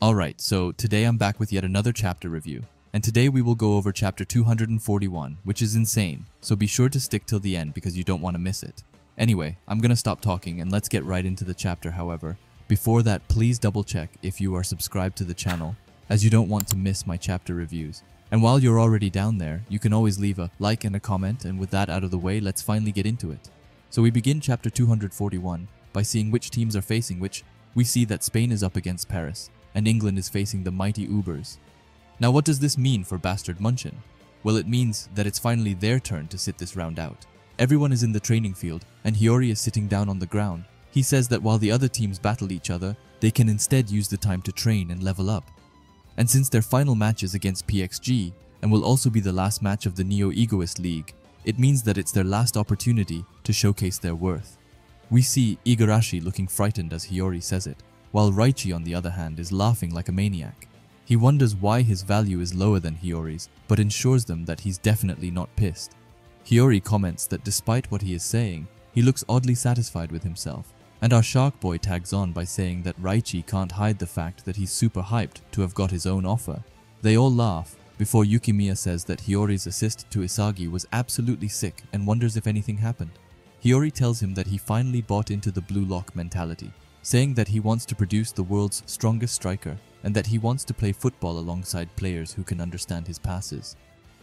Alright, so today I'm back with yet another chapter review. And today we will go over chapter 241, which is insane, so be sure to stick till the end because you don't want to miss it. Anyway, I'm gonna stop talking and let's get right into the chapter. However, before that, please double check if you are subscribed to the channel, as you don't want to miss my chapter reviews. And while you're already down there, you can always leave a like and a comment, and with that out of the way, let's finally get into it. So we begin chapter 241 by seeing which teams are facing which. We see that Spain is up against Paris, and England is facing the mighty Ubers. Now what does this mean for Bastard Munchen? Well, it means that it's finally their turn to sit this round out. Everyone is in the training field, and Hiyori is sitting down on the ground. He says that while the other teams battle each other, they can instead use the time to train and level up. And since their final match is against PXG, and will also be the last match of the Neo-Egoist League, it means that it's their last opportunity to showcase their worth. We see Igarashi looking frightened as Hiyori says it, while Raichi on the other hand is laughing like a maniac. He wonders why his value is lower than Hiyori's, but ensures them that he's definitely not pissed. Hiyori comments that despite what he is saying, he looks oddly satisfied with himself, and our Shark Boy tags on by saying that Raichi can't hide the fact that he's super hyped to have got his own offer. They all laugh, before Yukimiya says that Hiyori's assist to Isagi was absolutely sick and wonders if anything happened. Hiyori tells him that he finally bought into the blue lock mentality, saying that he wants to produce the world's strongest striker and that he wants to play football alongside players who can understand his passes.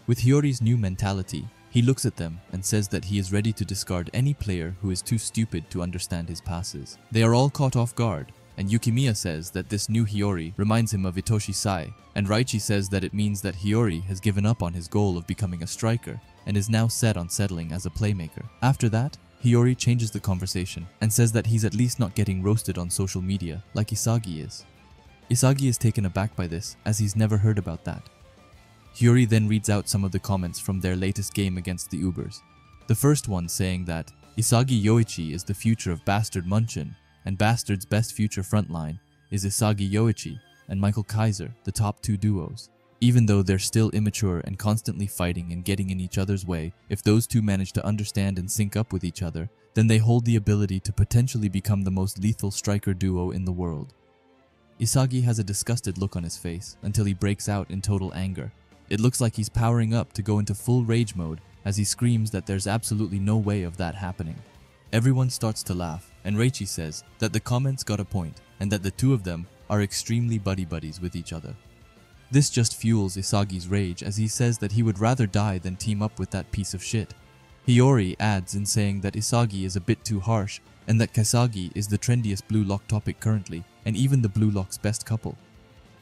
With Hiyori's new mentality, he looks at them and says that he is ready to discard any player who is too stupid to understand his passes. They are all caught off guard, and Yukimiya says that this new Hiyori reminds him of Itoshi Sai, and Raichi says that it means that Hiyori has given up on his goal of becoming a striker and is now set on settling as a playmaker. After that, Hiyori changes the conversation and says that he's at least not getting roasted on social media like Isagi is. Isagi is taken aback by this, as he's never heard about that. Hiyori then reads out some of the comments from their latest game against the Ubers. The first one saying that Isagi Yoichi is the future of Bastard Munchen, and Bastard's best future frontline is Isagi Yoichi and Michael Kaiser, the top two duos. Even though they're still immature and constantly fighting and getting in each other's way, if those two manage to understand and sync up with each other, then they hold the ability to potentially become the most lethal striker duo in the world. Isagi has a disgusted look on his face until he breaks out in total anger. It looks like he's powering up to go into full rage mode as he screams that there's absolutely no way of that happening. Everyone starts to laugh, and Reichi says that the comments got a point and that the two of them are extremely buddy-buddies with each other. This just fuels Isagi's rage as he says that he would rather die than team up with that piece of shit. Hiyori adds in saying that Isagi is a bit too harsh and that Kasagi is the trendiest blue lock topic currently and even the blue lock's best couple.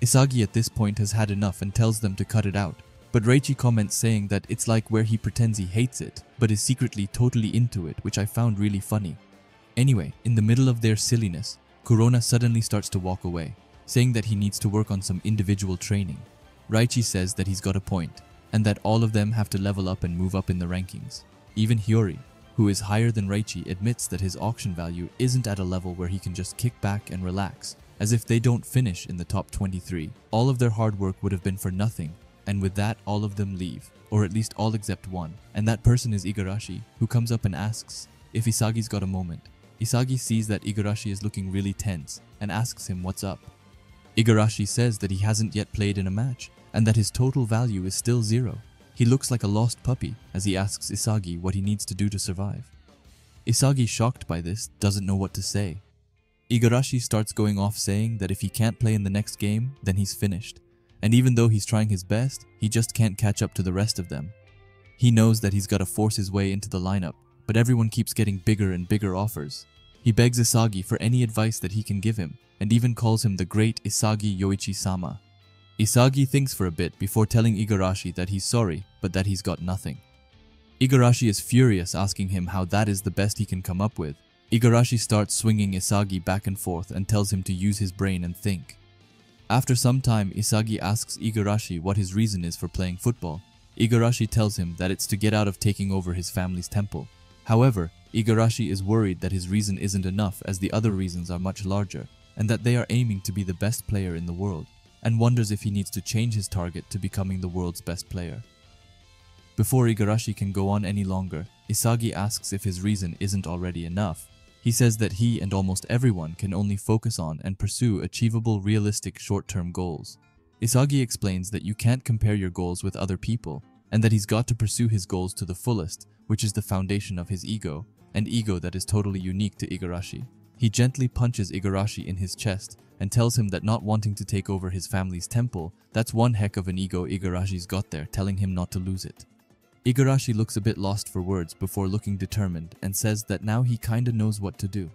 Isagi at this point has had enough and tells them to cut it out, but Reichi comments saying that it's like where he pretends he hates it but is secretly totally into it, which I found really funny. Anyway, in the middle of their silliness, Corona suddenly starts to walk away, saying that he needs to work on some individual training. Raichi says that he's got a point, and that all of them have to level up and move up in the rankings. Even Hiyori, who is higher than Raichi, admits that his auction value isn't at a level where he can just kick back and relax, as if they don't finish in the top 23. All of their hard work would have been for nothing, and with that all of them leave, or at least all except one, and that person is Igarashi, who comes up and asks if Isagi's got a moment. Isagi sees that Igarashi is looking really tense and asks him what's up. Igarashi says that he hasn't yet played in a match and that his total value is still 0. He looks like a lost puppy as he asks Isagi what he needs to do to survive. Isagi, shocked by this, doesn't know what to say. Igarashi starts going off saying that if he can't play in the next game, then he's finished, and even though he's trying his best, he just can't catch up to the rest of them. He knows that he's got to force his way into the lineup, but everyone keeps getting bigger and bigger offers. He begs Isagi for any advice that he can give him, and even calls him the great Isagi Yoichi-sama. Isagi thinks for a bit before telling Igarashi that he's sorry, but that he's got nothing. Igarashi is furious, asking him how that is the best he can come up with. Igarashi starts swinging Isagi back and forth and tells him to use his brain and think. After some time, Isagi asks Igarashi what his reason is for playing football. Igarashi tells him that it's to get out of taking over his family's temple. However, Igarashi is worried that his reason isn't enough as the other reasons are much larger, and that they are aiming to be the best player in the world, and wonders if he needs to change his target to becoming the world's best player. Before Igarashi can go on any longer, Isagi asks if his reason isn't already enough. He says that he and almost everyone can only focus on and pursue achievable, realistic short-term goals. Isagi explains that you can't compare your goals with other people, and that he's got to pursue his goals to the fullest, which is the foundation of his ego, an ego that is totally unique to Igarashi. He gently punches Igarashi in his chest and tells him that not wanting to take over his family's temple, that's one heck of an ego Igarashi's got there, telling him not to lose it. Igarashi looks a bit lost for words before looking determined and says that now he kinda knows what to do.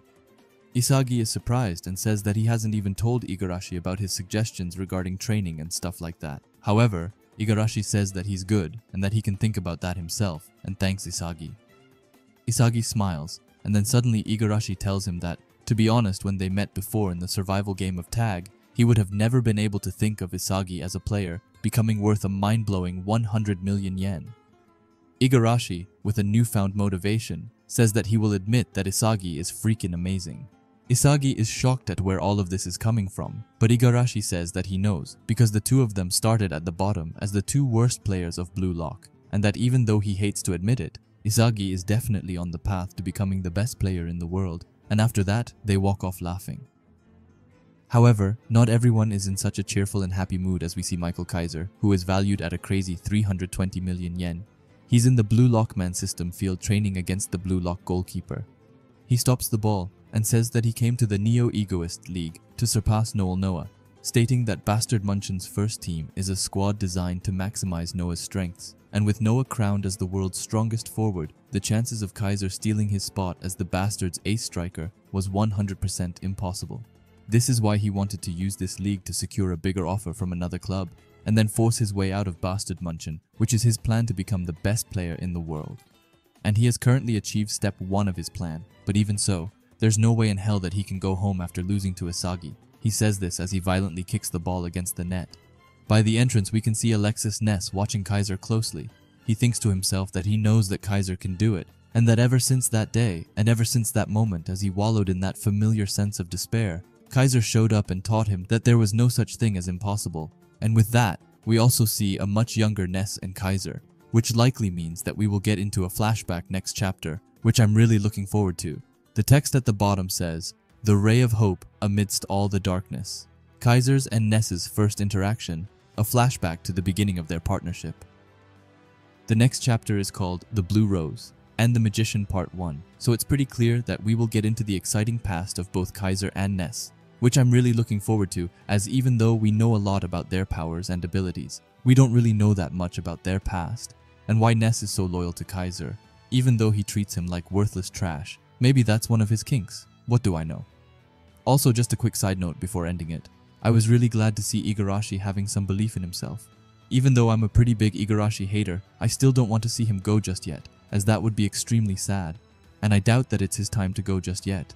Isagi is surprised and says that he hasn't even told Igarashi about his suggestions regarding training and stuff like that. However, Igarashi says that he's good and that he can think about that himself and thanks Isagi. Isagi smiles, and then suddenly Igarashi tells him that, to be honest, when they met before in the survival game of tag, he would have never been able to think of Isagi as a player becoming worth a mind-blowing 100 million yen. Igarashi, with a newfound motivation, says that he will admit that Isagi is freaking amazing. Isagi is shocked at where all of this is coming from, but Igarashi says that he knows because the two of them started at the bottom as the two worst players of Blue Lock, and that even though he hates to admit it, Isagi is definitely on the path to becoming the best player in the world, and after that, they walk off laughing. However, not everyone is in such a cheerful and happy mood as we see Michael Kaiser, who is valued at a crazy 320 million yen. He's in the Blue Lockman system field training against the Blue Lock goalkeeper. He stops the ball and says that he came to the Neo-Egoist League to surpass Noah, stating that Bastard Munchen's first team is a squad designed to maximize Noah's strengths, and with Noah crowned as the world's strongest forward, the chances of Kaiser stealing his spot as the Bastard's ace striker was 100% impossible. This is why he wanted to use this league to secure a bigger offer from another club, and then force his way out of Bastard Munchen, which is his plan to become the best player in the world. And he has currently achieved step 1 of his plan, but even so, there's no way in hell that he can go home after losing to Isagi. He says this as he violently kicks the ball against the net. By the entrance, we can see Alexis Ness watching Kaiser closely. He thinks to himself that he knows that Kaiser can do it, and that ever since that day, and ever since that moment as he wallowed in that familiar sense of despair, Kaiser showed up and taught him that there was no such thing as impossible. And with that, we also see a much younger Ness and Kaiser, which likely means that we will get into a flashback next chapter, which I'm really looking forward to. The text at the bottom says, "The ray of hope amidst all the darkness." Kaiser's and Ness's first interaction, a flashback to the beginning of their partnership. The next chapter is called The Blue Rose and the Magician Part 1, so it's pretty clear that we will get into the exciting past of both Kaiser and Ness, which I'm really looking forward to, as even though we know a lot about their powers and abilities, we don't really know that much about their past, and why Ness is so loyal to Kaiser, even though he treats him like worthless trash. Maybe that's one of his kinks, what do I know? Also, just a quick side note before ending it, I was really glad to see Igarashi having some belief in himself. Even though I'm a pretty big Igarashi hater, I still don't want to see him go just yet, as that would be extremely sad, and I doubt that it's his time to go just yet.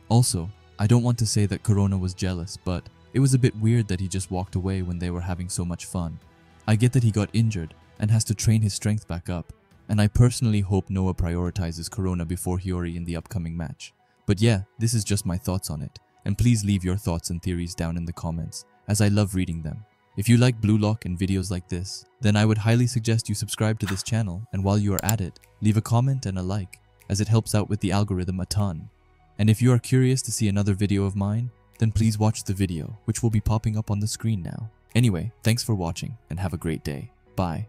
Also, I don't want to say that Corona was jealous, but it was a bit weird that he just walked away when they were having so much fun. I get that he got injured and has to train his strength back up, and I personally hope Noah prioritizes Corona before Hiyori in the upcoming match. But yeah, this is just my thoughts on it, and please leave your thoughts and theories down in the comments, as I love reading them. If you like Blue Lock and videos like this, then I would highly suggest you subscribe to this channel, and while you are at it, leave a comment and a like, as it helps out with the algorithm a ton. And if you are curious to see another video of mine, then please watch the video, which will be popping up on the screen now. Anyway, thanks for watching, and have a great day. Bye.